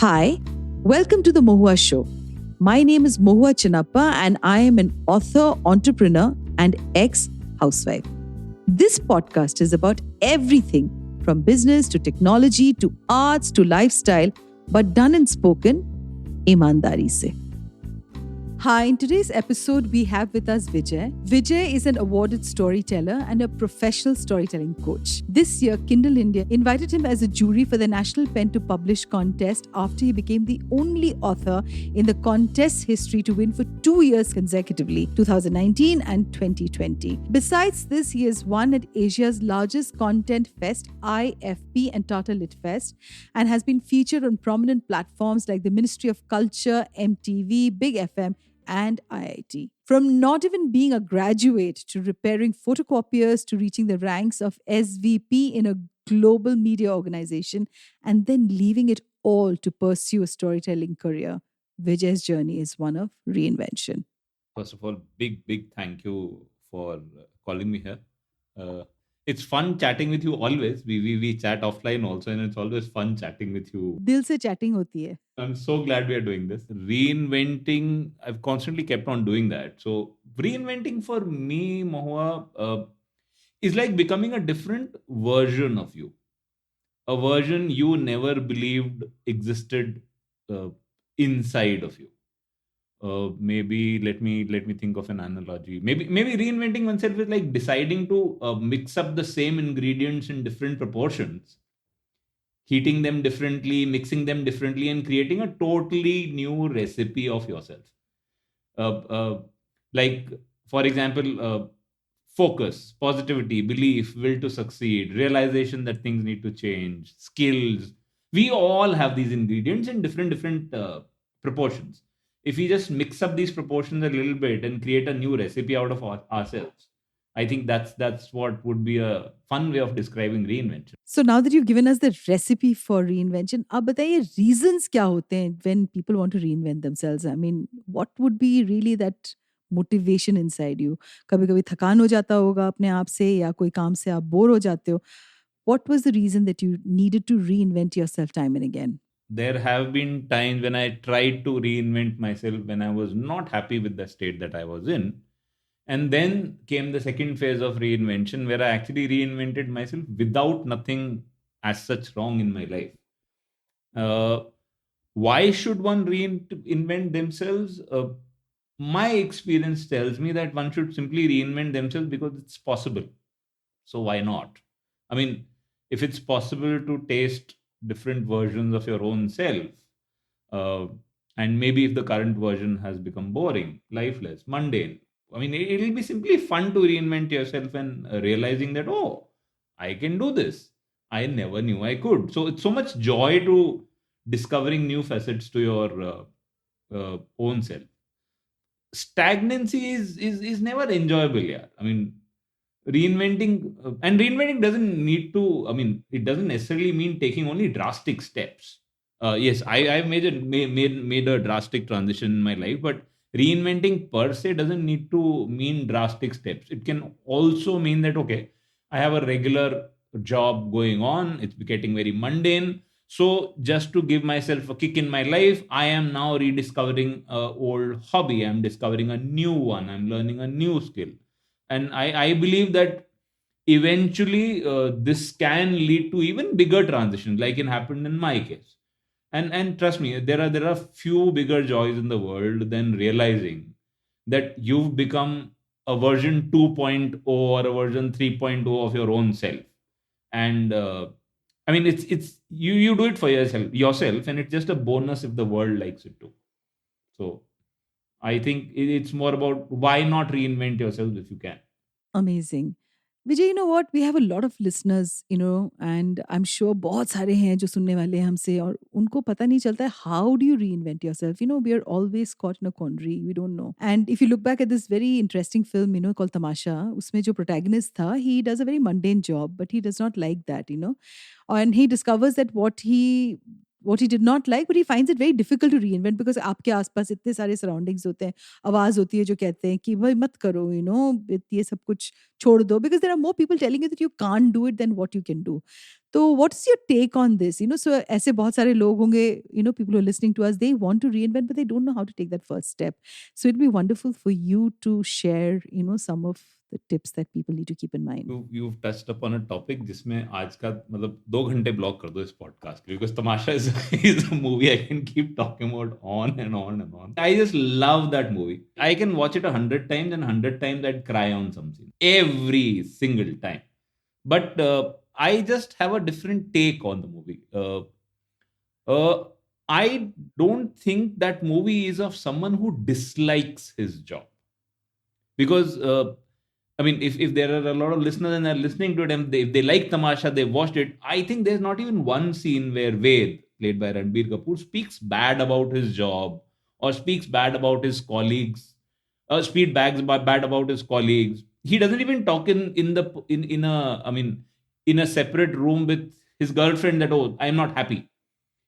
Hi, welcome to the Mohua Show. My name is Mohua Chinappa and I am an author, entrepreneur, and ex-housewife. This podcast is about everything from business to technology to arts to lifestyle, but done and spoken ईमानदारी से. Hi, in today's episode, we have with us Vijay. Vijay is an awarded storyteller and a professional storytelling coach. This year, Kindle India invited him as a jury for the National Pen to Publish contest after he became the only author in the contest's history to win for 2 years consecutively, 2019 and 2020. Besides this, he has won at Asia's largest content fest, IFP and Tata Lit Fest, and has been featured on prominent platforms like the Ministry of Culture, MTV, Big FM, and IIT. From not even being a graduate to repairing photocopiers to reaching the ranks of SVP in a global media organization and then leaving it all to pursue a storytelling career, Vijay's journey is one of reinvention. First of all, big thank you for calling me here. Uh, it's fun chatting with you always. We chat offline also, and it's always fun chatting with you. दिल से chatting होती है. I'm so glad we are doing this. Reinventing, I've constantly kept on doing that. So, reinventing for me, Mohua, is like becoming a different version of you, a version you never believed existed uh, inside of you. Maybe let me think of an analogy. Maybe reinventing oneself is like deciding to mix up the same ingredients in different proportions, heating them differently, mixing them differently, and creating a totally new recipe of yourself. Uh, uh, like, for example, focus, positivity, belief, will to succeed, realization that things need to change, skills. We all have these ingredients in different proportions. If we just mix up these proportions a little bit and create a new recipe out of ourselves, I think that's what would be a fun way of describing reinvention. So now that you've given us the recipe for reinvention, अब बताइए reasons क्या होते हैं when people want to reinvent themselves? I mean, what would be really that motivation inside you? कभी-कभी थकान हो जाता होगा अपने आप से या कोई काम से आप बोर हो जाते हो. What was the reason that you needed to reinvent yourself time and again? There have been times when I tried to reinvent myself when I was not happy with the state that I was in. And then came the second phase of reinvention where I actually reinvented myself without nothing as such wrong in my life. Uh, why should one reinvent themselves? My experience tells me that one should simply reinvent themselves because it's possible. So why not? I mean, if it's possible to taste different versions of your own self, uh, and maybe if the current version has become boring, lifeless, mundane, I mean, it'll be simply fun to reinvent yourself and realizing that, oh, I can do this. I never knew I could. So it's so much joy to discovering new facets to your own self. Stagnancy is never enjoyable. Yeah, I mean, reinventing doesn't need to. I mean, it doesn't necessarily mean taking only drastic steps. Yes, I've made a drastic transition in my life, but reinventing per se doesn't need to mean drastic steps. It can also mean that, okay, I have a regular job going on, it's getting very mundane. So just to give myself a kick in my life, I am now rediscovering a old hobby. I'm discovering a new one. I'm learning a new skill, and I believe that eventually this can lead to even bigger transitions, like it happened in my case. And trust me, there are few bigger joys in the world than realizing that you've become a version 2.0 or a version 3.0 of your own self. And I mean, it's you do it for yourself, and it's just a bonus if the world likes it too. So I think it's more about why not reinvent yourself if you can. Amazing. Vijay, you know what? We have a lot of listeners, and I'm sure बहुत सारे हैं जो सुनने वाले हैं हमसे और उनको पता नहीं चलता है how do you reinvent yourself? We are always caught in a quandary. We don't know. And if you look back at this very interesting film, called Tamasha, उसमें जो protagonist था, he does a very mundane job, but he does not like that. And he discovers that what he did not like, but he finds it very difficult to reinvent because आपके आसपास इतने सारे surroundings होते हैं, आवाज होती है जो कहते हैं कि भाई मत करो, ये सब कुछ छोड़ दो, because there are more people telling you that you can't do it than what you can do. तो what's your take on this? So ऐसे बहुत सारे लोग होंगे, people who are listening to us, they want to reinvent, but they don't know how to take that first step. So it'd be wonderful for you to share, some of the tips that people need to keep in mind. You've touched upon a topic जिसमें आज का मतलब 2 घंटे block कर दो इस podcast because Tamasha is a movie I can keep talking about on and on and on. I just love that movie. I can watch it 100 times and 100 times I'd cry on something every single time. But I just have a different take on the movie. I don't think that movie is of someone who dislikes his job because I mean, if there are a lot of listeners and they're listening to it and if they like Tamasha, they watched it. I think there's not even one scene where Ved, played by Ranbir Kapoor, speaks bad about his job or speaks bad about his colleagues, or bad about his colleagues. He doesn't even talk in a separate room with his girlfriend that, oh, I'm not happy.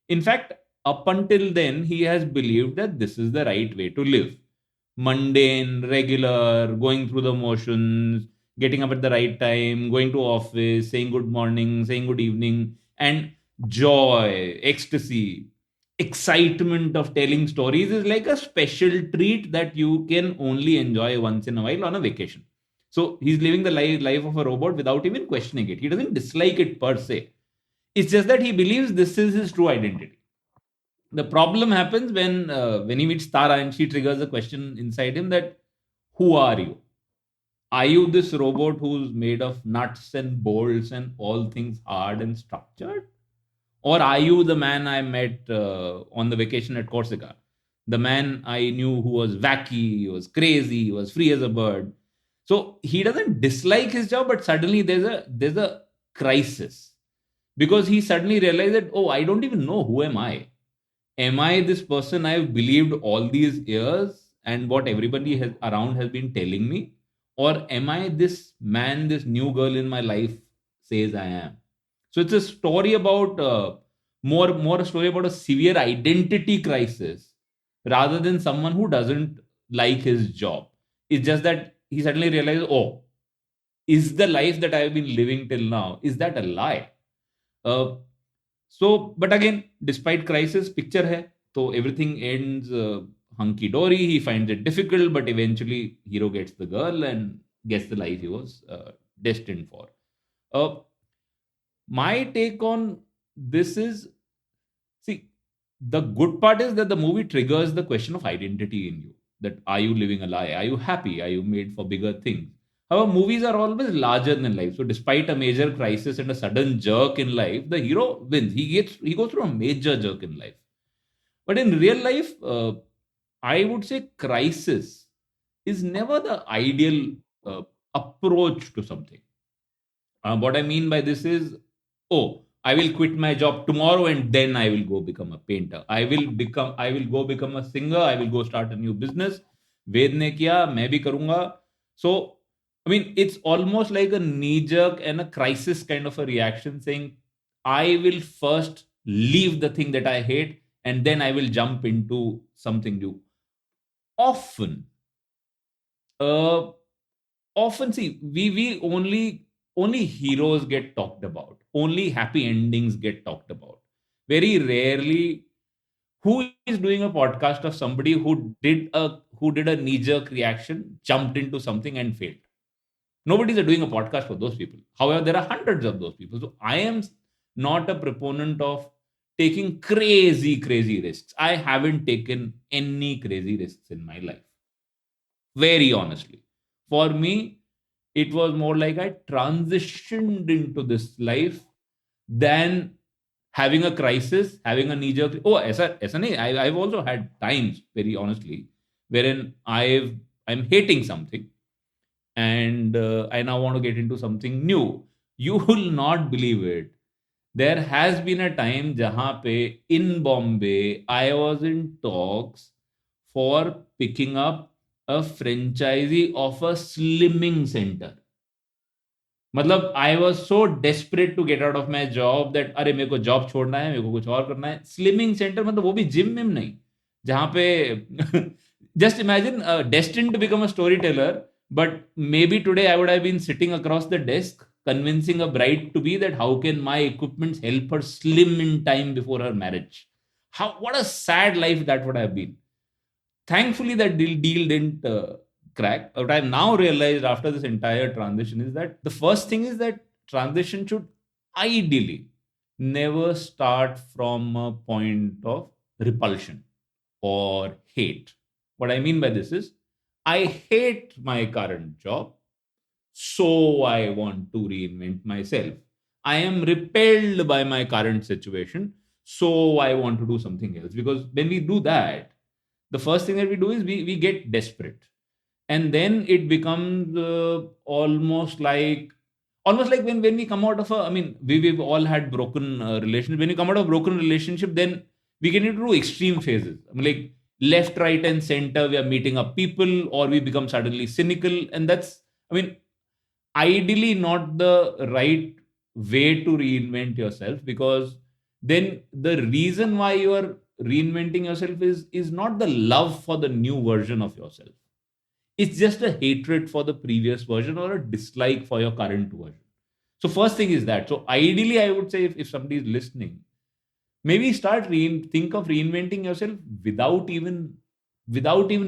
In fact, up until then, he has believed that this is the right way to live. Mundane, regular, going through the motions, getting up at the right time, going to office, saying good morning, saying good evening, and joy, ecstasy, excitement of telling stories is like a special treat that you can only enjoy once in a while on a vacation. So he's living the life of a robot without even questioning it. He doesn't dislike it per se. It's just that he believes this is his true identity. The problem happens when he meets Tara and she triggers a question inside him that, who are you? Are you this robot who's made of nuts and bolts and all things hard and structured? Or are you the man I met on the vacation at Corsica? The man I knew who was wacky, he was crazy, he was free as a bird. So he doesn't dislike his job, but suddenly there's a crisis because he suddenly realized that, oh, I don't even know who am I. Am I this person I've believed all these years and what everybody around has been telling me? Or am I this man, this new girl in my life says I am? So it's a story about more a story about a severe identity crisis rather than someone who doesn't like his job. It's just that he suddenly realizes, oh, is the life that I've been living till now, is that a lie? But again, despite crisis, picture hai, so everything ends hunky dory. He finds it difficult, but eventually, hero gets the girl and gets the life he was destined for. Uh, my take on this is, see, the good part is that the movie triggers the question of identity in you. That are you living a lie? Are you happy? Are you made for bigger things? However, movies are always larger than life. So, despite a major crisis and a sudden jerk in life, the hero wins. He goes through a major jerk in life. But in real life, I would say crisis is never the ideal approach to something. What I mean by this is, oh, I will quit my job tomorrow and then I will go become a painter. I will go become a singer. I will go start a new business. Ved ne kiya, main bhi karunga. So, I mean, it's almost like a knee jerk and a crisis kind of a reaction saying, I will first leave the thing that I hate and then I will jump into something new. Often, uh, often see, we only heroes get talked about, only happy endings get talked about. Very rarely, who is doing a podcast of somebody who did a knee jerk reaction, jumped into something and failed? Nobody's doing a podcast for those people. However, there are hundreds of those people. So I am not a proponent of taking crazy risks. I haven't taken any crazy risks in my life. Very honestly. For me, it was more like I transitioned into this life than having a crisis, having a knee jerk. Oh, aisa nahi. I've also had times, very honestly, wherein I'm hating something and I now want to get into something new. You will not believe it. There has been a time jahan pe in Bombay, I was in talks for picking up a franchisee of a slimming center. मतलब I was so desperate to get out of my job that अरे मेरे को job छोड़ना है, मेरे को कुछ और करना है. स्लिमिंग सेंटर मतलब वो भी जिम में नहीं, जहां पे just imagine destined to become a storyteller, but maybe today I would have been sitting across the desk convincing a bride to be that how can my equipments help her slim in time before her marriage. What a sad life that would have been. Thankfully, that deal didn't crack. What I've now realized after this entire transition is that the first thing is that transition should ideally never start from a point of repulsion or hate. What I mean by this is, I hate my current job, so I want to reinvent myself. I am repelled by my current situation, so I want to do something else. Because when we do that, the first thing that we do is we get desperate, and then it becomes almost like when we come out of a, I mean, we've all had broken relationship. When you come out of a broken relationship, then we get into extreme phases. I mean, like left, right, and center, we are meeting up people, or we become suddenly cynical, and that's, I mean, ideally not the right way to reinvent yourself, because then the reason why you are reinventing yourself is not the love for the new version of yourself. It's just a hatred for the previous version or a dislike for your current version. So first thing is that. So ideally, I would say, if somebody is listening, maybe think of reinventing yourself without even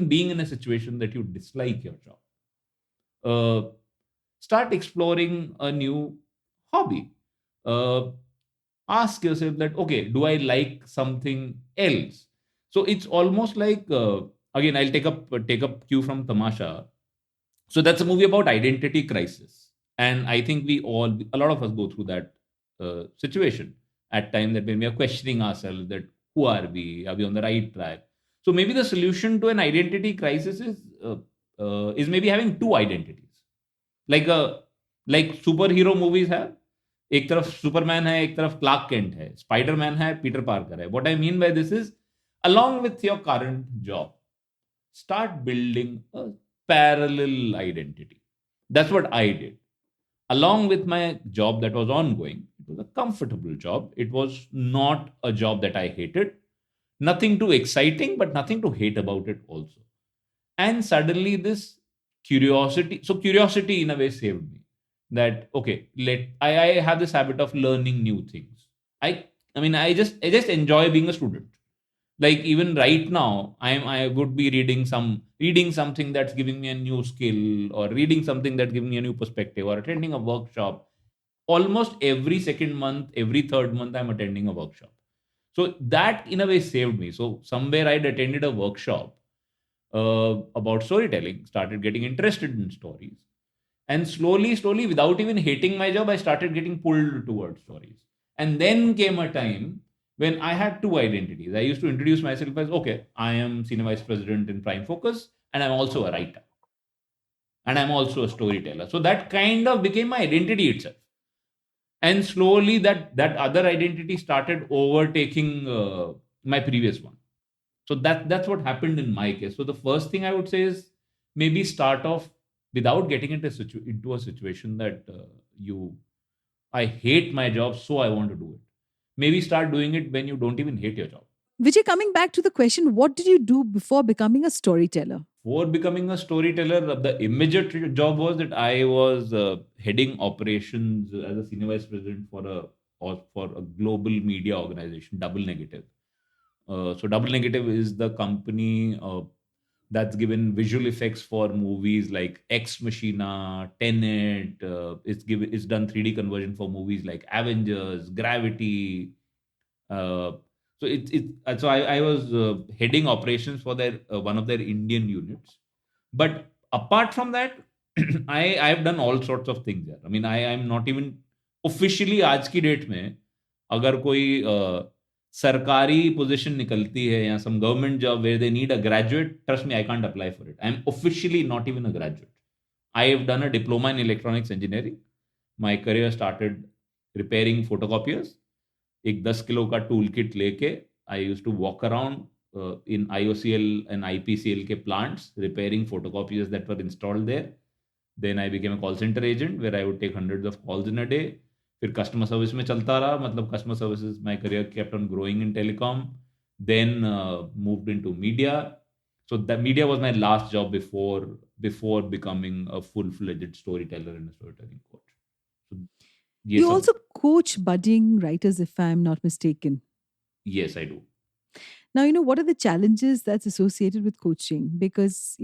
being in a situation that you dislike your job. Uh, Start exploring a new hobby. Uh, Ask yourself that, okay, do I like something else? So it's almost like, again, I'll take up cue from Tamasha. So that's a movie about identity crisis, and I think a lot of us go through that situation at time, that when we are questioning ourselves, that who are we on the right track? So maybe the solution to an identity crisis is maybe having two identities, like like super hero movies है. एक तरफ Superman है, एक तरफ Clark Kent है, Spiderman है, Peter Parker है. What I mean by this is, along with your current job, start building a parallel identity. That's what I did. Along with my job that was ongoing, it was a comfortable job. It was not a job that I hated. Nothing too exciting, but nothing to hate about it also. And suddenly this curiosity in a way saved me. That, okay, I have this habit of learning new things. I mean, I just enjoy being a student. Like even right now, I would be reading something that's giving me a new skill, or reading something that's giving me a new perspective, or attending a workshop. Almost every second month, every third month, I'm attending a workshop. So that in a way saved me. So somewhere I'd attended a workshop about storytelling, started getting interested in stories, and slowly, without even hating my job, I started getting pulled towards stories. And then came a time when I had two identities. I used to introduce myself as, okay, I am Senior Vice President in Prime Focus, and I'm also a writer, and I'm also a storyteller. So that kind of became my identity itself. And slowly, that other identity started overtaking my previous one. So that's what happened in my case. So the first thing I would say is, maybe start off without getting into a situation that I hate my job, so I want to do it. Maybe start doing it when you don't even hate your job. Vijay, coming back to the question, what did you do before becoming a storyteller? For becoming a storyteller, the immediate job was that I was heading operations as a senior vice president for a global media organization, Double Negative. So Double Negative is the company that's given visual effects for movies like Ex Machina, Tenet. It's done 3D conversion for movies like Avengers, Gravity. Uh, so I was heading operations for their one of their Indian units. But apart from that, I've done all sorts of things there. I mean, I'm not even officially, आज की date में अगर कोई सरकारी position निकलती है, या some government job where they need a graduate, trust me, I can't apply for it. I'm officially not even a graduate. I have done a diploma in electronics engineering. My career started repairing photocopiers. एक 10 kilo का tool kit लेके I use to walk around in IOCL and IPCL के plants repairing photocopiers that were installed there. Then I became a call center agent where I would take hundreds of calls in a day. फिर customer service में चलता रहा, मतलब customer services, my career kept on growing in telecom. Then moved into media. So that media was my last job before becoming a full-fledged storyteller and a storytelling coach. So, You yes, also coach budding writers, if I'm not mistaken. yes, I do. Now, what are the challenges that's associated with coaching? Because,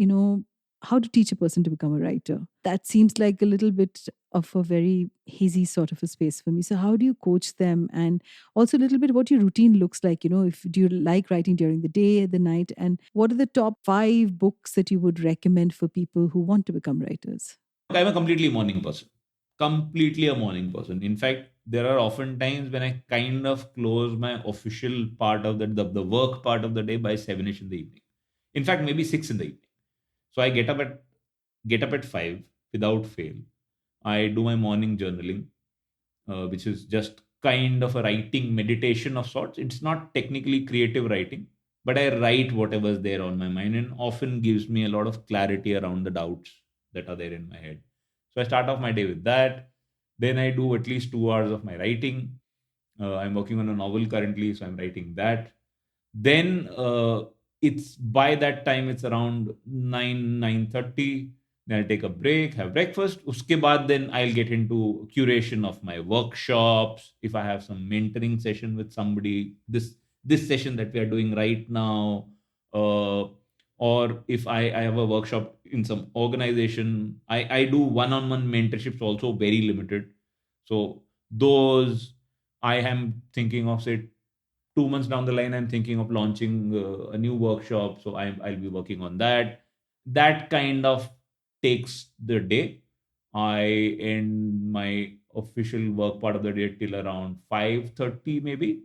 how to teach a person to become a writer? That seems like a little bit of a very hazy sort of a space for me. So, how do you coach them? And also a little bit what your routine looks like. If do you like writing during the day, the night? And what are the top 5 books that you would recommend for people who want to become writers? I'm a completely morning person. Completely a morning person. In fact, there are often times when I kind of close my official part of the work part of the day by 7ish in the evening. In fact, maybe 6 in the evening. So I get up at 5 without fail. I do my morning journaling, which is just kind of a writing meditation of sorts. It's not technically creative writing, but I write whatever's there on my mind and often gives me a lot of clarity around the doubts that are there in my head. So I start off my day with that. Then I do at least 2 hours of my writing. I'm working on a novel currently, so I'm writing that. Then it's by that time it's around 9:30. Then I'll take a break, have breakfast. Uske baad then I'll get into curation of my workshops. If I have some mentoring session with somebody, this session that we are doing right now, uh, or if I have a workshop in some organization, I do one-on-one mentorships also very limited. So those I am thinking of, say, 2 months down the line, I'm thinking of launching a new workshop. So I'll be working on that. That kind of takes the day. I end my official work part of the day till around 5:30 maybe.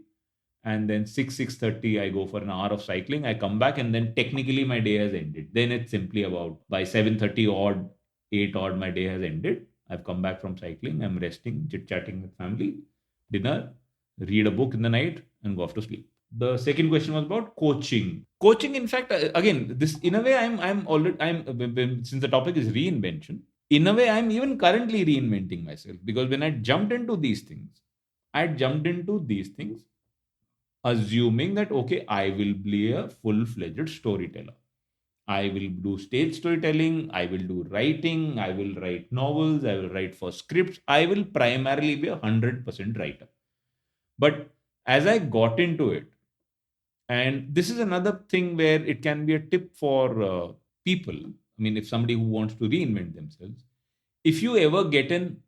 And then 6:30 I go for an hour of cycling. I come back and then technically my day has ended. Then it's simply about by 7:30 odd, 8 odd, my day has ended. I've come back from cycling. I'm resting, chit-chatting with family, dinner, read a book in the night, and go off to sleep. The second question was about coaching. Coaching, in fact, again, this in a way, I'm already since the topic is reinvention. In a way, I'm even currently reinventing myself because when I jumped into these things, I jumped into these things assuming that okay, I will be a full-fledged storyteller. I will do stage storytelling, I will do writing, I will write novels, I will write for scripts. I will primarily be 100% writer. But as I got into it, and this is another thing where it can be a tip for people. I mean, if somebody who wants to reinvent themselves, if you ever get an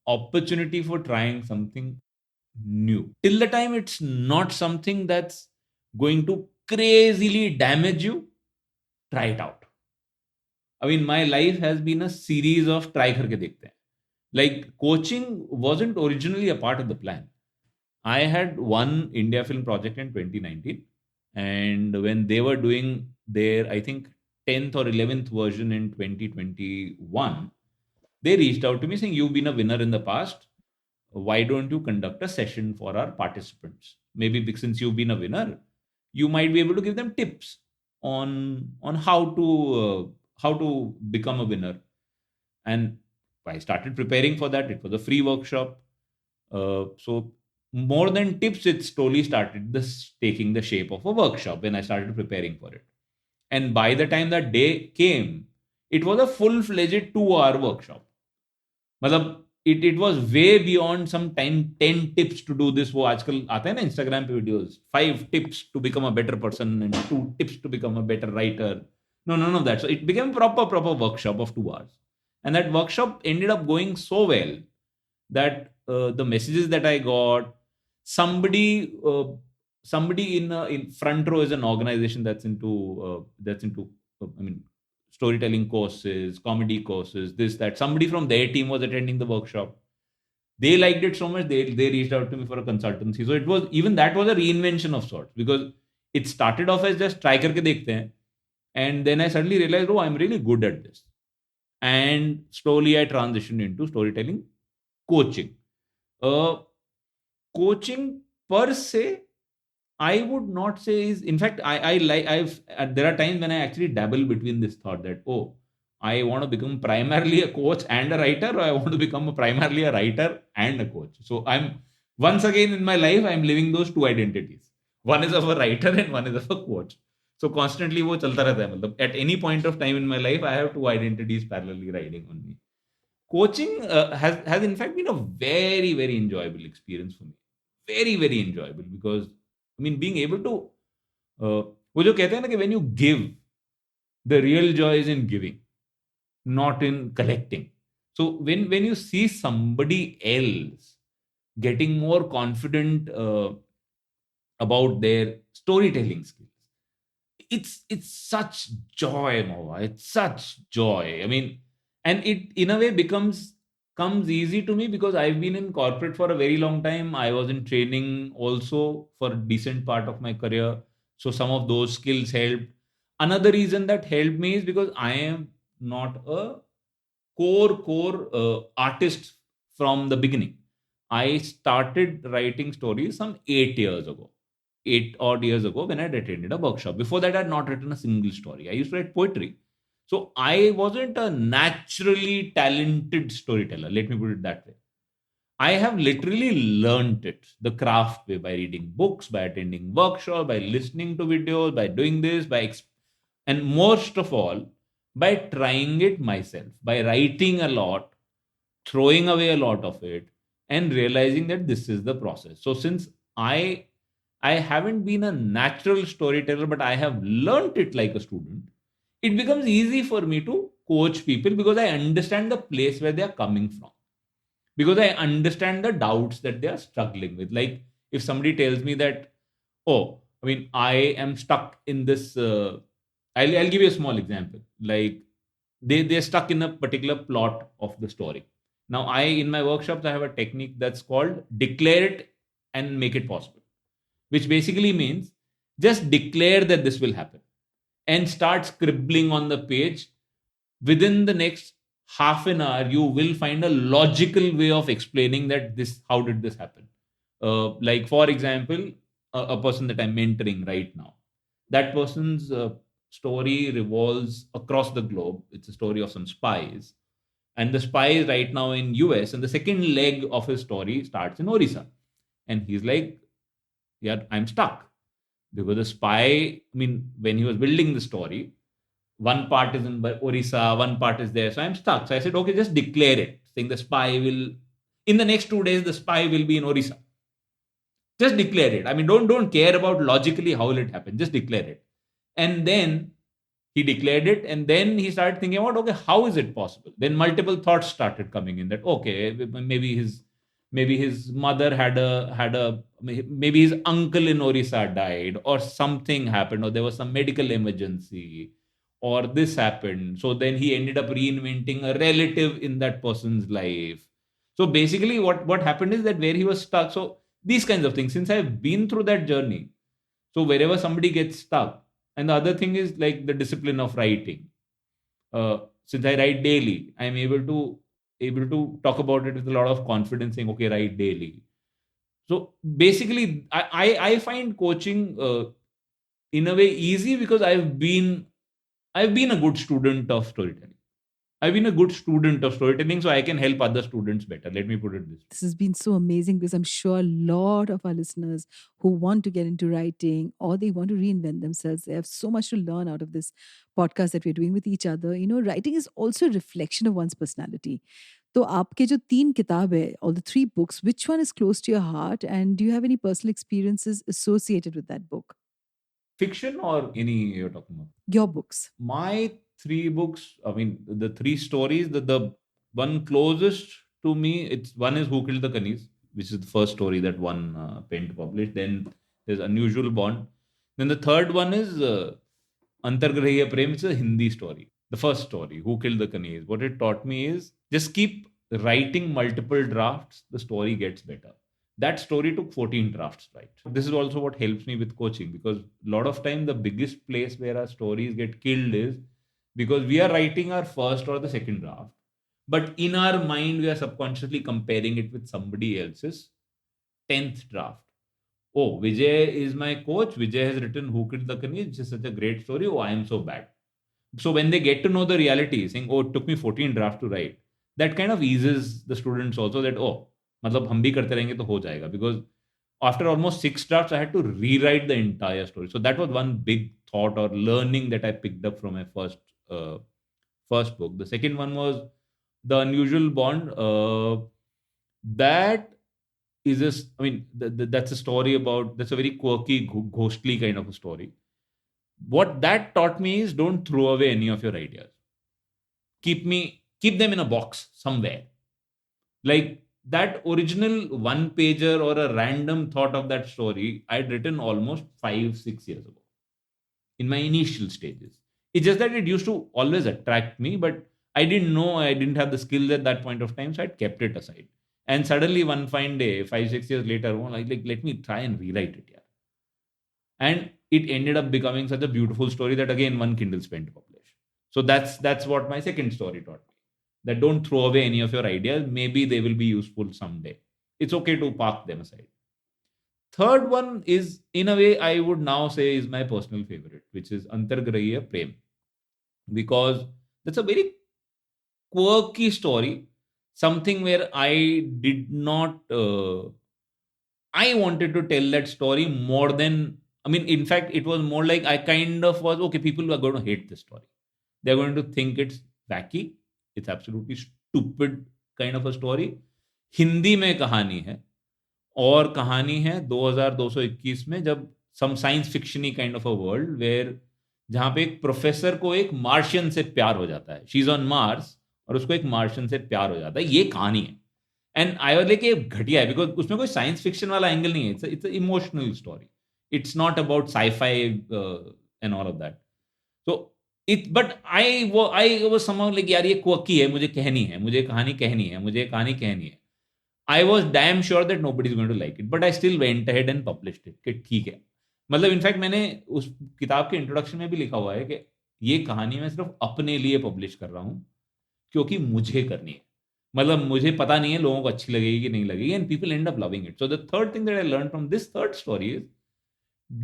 opportunity for trying something new, till the time it's not something that's going to crazily damage you, try it out. I mean, my life has been a series of try karke dekhte hain. Like coaching wasn't originally a part of the plan. I had one India film project in 2019, and when they were doing their, I think, 10th or 11th version in 2021, they reached out to me saying, "You've been a winner in the past. Why don't you conduct a session for our participants? Maybe since you've been a winner, you might be able to give them tips on how to become a winner." And I started preparing for that. It was a free workshop. So more than tips, it slowly started this taking the shape of a workshop when I started preparing for it. And by the time that day came, it was a full-fledged 2 hour workshop. मतलब it was way beyond some 10 tips to do this. वो आजकल आते हैं ना Instagram पे videos, 5 tips to become a better person and 2 tips to become a better writer. No, none of that. So it became proper workshop of 2 hours, and that workshop ended up going so well that the messages that I got, somebody in front row is an organization that's into I mean, storytelling courses, comedy courses, this that. Somebody from their team was attending the workshop. They liked it so much they reached out to me for a consultancy. So it was, even that was a reinvention of sorts, because it started off as just try karke dekhte hain, and then I suddenly realized, oh, I'm really good at this, and slowly I transitioned into storytelling coaching. Uh, Coaching per se, I would not say is. In fact, I like. There are times when I actually dabble between this thought that, oh, I want to become primarily a coach and a writer, or I want to become primarily a writer and a coach. So I'm, once again in my life, I'm living those two identities. One is of a writer and one is of a coach. So constantly वो चलता रहता है. मतलब at any point of time in my life, I have two identities parallelly riding on me. coaching has in fact been a very, very enjoyable experience for me. Very, very enjoyable, because I mean, being able to वो जो कहते हैं ना कि when you give, the real joy is in giving, not in collecting. So when you see somebody else getting more confident about their storytelling skills, it's such joy, Mohua. It's such joy. I mean, and it in a way comes easy to me because I've been in corporate for a very long time. I was in training also for a decent part of my career, so some of those skills helped. Another reason that helped me is because I am not a core artist from the beginning. I started writing stories some 8 years ago, 8 odd years ago, when I attended a workshop. Before that, I had not written a single story. I used to write poetry. So I wasn't a naturally talented storyteller. Let me put it that way. I have literally learned it the craft way, by reading books, by attending workshops, by listening to videos, by doing this, and most of all, by trying it myself, by writing a lot, throwing away a lot of it, and realizing that this is the process. So since I haven't been a natural storyteller, but I have learnt it like a student, it becomes easy for me to coach people because I understand the place where they are coming from, because I understand the doubts that they are struggling with. Like if somebody tells me that, oh, I mean, I am stuck in this. I'll give you a small example. Like they're stuck in a particular plot of the story. Now, in my workshops, I have a technique that's called declare it and make it possible, which basically means just declare that this will happen and start scribbling on the page. Within the next half an hour, you will find a logical way of explaining that this, how did this happen. Like for example, a person that I'm mentoring right now, that person's story revolves across the globe. It's a story of some spies, and the spy is right now in US, and the second leg of his story starts in Orissa. And he's like, yeah, I'm stuck because the spy, I mean, when he was building the story, one part is in Orissa, one part is there. So I'm stuck. So I said, okay, just declare it, saying the spy will, in the next 2 days, the spy will be in Orissa. Just declare it. I mean, don't care about logically how will it happen. Just declare it. And then he declared it, and then he started thinking about, okay, how is it possible? Then multiple thoughts started coming in that, okay, maybe his mother had a maybe his uncle in Orissa died, or something happened, or there was some medical emergency, or this happened. So then he ended up reinventing a relative in that person's life. So basically, what happened is that where he was stuck. So these kinds of things, since I've been through that journey, so wherever somebody gets stuck, and the other thing is like the discipline of writing. Since I write daily, I'm able to talk about it with a lot of confidence, saying, okay, write daily. So basically, I find coaching in a way easy because I've been a good student of storytelling. I've been a good student of storytelling, so I can help other students better. Let me put it this way. This has been so amazing because I'm sure a lot of our listeners who want to get into writing or they want to reinvent themselves, they have so much to learn out of this podcast that we're doing with each other. You know, writing is also a reflection of one's personality. तो आपके जो 3 किताब है, all the 3 books, which one is close to your heart and do you have any personal experiences associated with that book? Fiction or any you're talking about? Your books. My 3 books, I mean, the 3 stories, the one closest to me, it's one is Who Killed the Kanis, which is the first story that one pen published. Then there's Unusual Bond. Then the third one is Antargrahiya Prem, which is a Hindi story. The first story, Who Killed the Kanis, what it taught me is just keep writing multiple drafts, the story gets better. That story took 14 drafts, right? This is also what helps me with coaching, because a lot of time the biggest place where our stories get killed is because we are writing our first or the second draft, but in our mind we are subconsciously comparing it with somebody else's 10th draft. Oh, Vijay is my coach. Vijay has written Who Killed the Kani, which is such a great story. Oh, I am so bad. So when they get to know the reality, saying, oh, it took me 14 drafts to write, that kind of eases the students also that, oh, मतलब हम भी करते रहेंगे तो हो जाएगा. Because after almost 6 drafts, I had to rewrite the entire story. So that was one big thought or learning that I picked up from my first book. The second one was The Unusual Bond, that is that's a story about, that's a very quirky, ghostly kind of a story. What that taught me is, don't throw away any of your ideas. Keep them in a box somewhere. Like that original one pager or a random thought of that story, I'd written almost 5-6 years ago in my initial stages. It's just that it used to always attract me, but I didn't know, I didn't have the skills at that point of time, so I'd kept it aside. And suddenly one fine day, 5-6 years later, oh, like let me try and rewrite it. Yeah. And it ended up becoming such a beautiful story that again one Kindle spent to publish. So that's what my second story taught me. That don't throw away any of your ideas. Maybe they will be useful someday. It's okay to park them aside. Third one is, in a way, I would now say is my personal favorite, which is Antargrahiya Prem. Because that's a very quirky story. Something where I did not... I wanted to tell that story more than... in fact, it was more like I kind of was, okay, people are going to hate this story. They're going to think it's wacky. It's absolutely stupid kind of a story. Hindi में कहानी है, और कहानी है 2221 में, जब some science fiction kind of a world where जहाँ पे एक प्रोफेसर को एक मार्शियन से प्यार हो जाता है. शी इज ऑन मार्स और उसको एक मार्शियन से प्यार हो जाता है. ये कहानी है. एंड आई वाज लाइक, ये घटिया है, बिकॉज उसमें कोई साइंस फिक्शन वाला एंगल नहीं है. It's emotional story. It's not about sci-fi and all of that. तो but I was somehow like, यार ये क्वर्की है, मुझे कहनी है, मुझे कहानी कहनी है, मुझे कहानी कहनी है. I was damn sure that nobody is going to like it, but I still went ahead and published it. कि ठीक है. मतलब इनफैक्ट मैंने उस किताब के इंट्रोडक्शन में भी लिखा हुआ है कि ये कहानी मैं सिर्फ अपने लिए पब्लिश कर रहा हूँ, क्योंकि मुझे करनी है. मतलब मुझे पता नहीं है लोगों को अच्छी लगेगी कि नहीं लगेगी, and people and up loving it. So the third thing that I learn from this third story is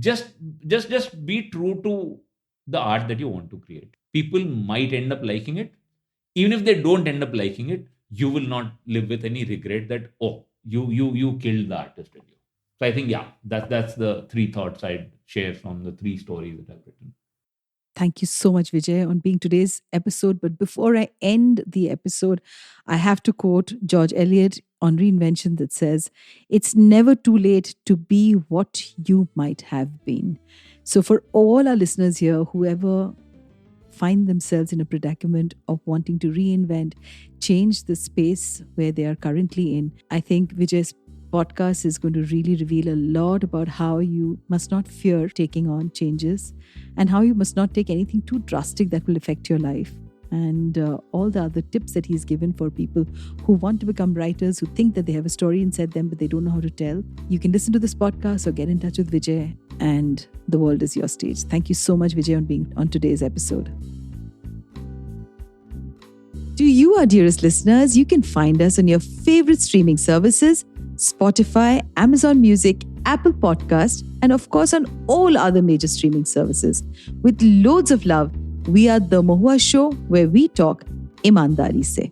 just be true to the art that you want to create. People might end up liking it. Even if they don't end up liking it, you will not live with any regret that, oh, you killed the artist in you. So I think, yeah, that's the three thoughts I'd share from the three stories that I've written. Thank you so much, Vijay, on being today's episode. But before I end the episode, I have to quote George Eliot on Reinvention that says, "It's never too late to be what you might have been." So for all our listeners here, whoever find themselves in a predicament of wanting to reinvent, change the space where they are currently in, I think Vijay's podcast is going to really reveal a lot about how you must not fear taking on changes and how you must not take anything too drastic that will affect your life. And all the other tips that he's given for people who want to become writers, who think that they have a story inside them but they don't know how to tell. You can listen to this podcast or get in touch with Vijay, and the world is your stage. Thank you so much, Vijay, on being on today's episode. To you, our dearest listeners, you can find us on your favorite streaming services, Spotify, Amazon Music, Apple Podcast, and of course on all other major streaming services. With loads of love, we are The Mohua Show, where we talk ईमानदारी से.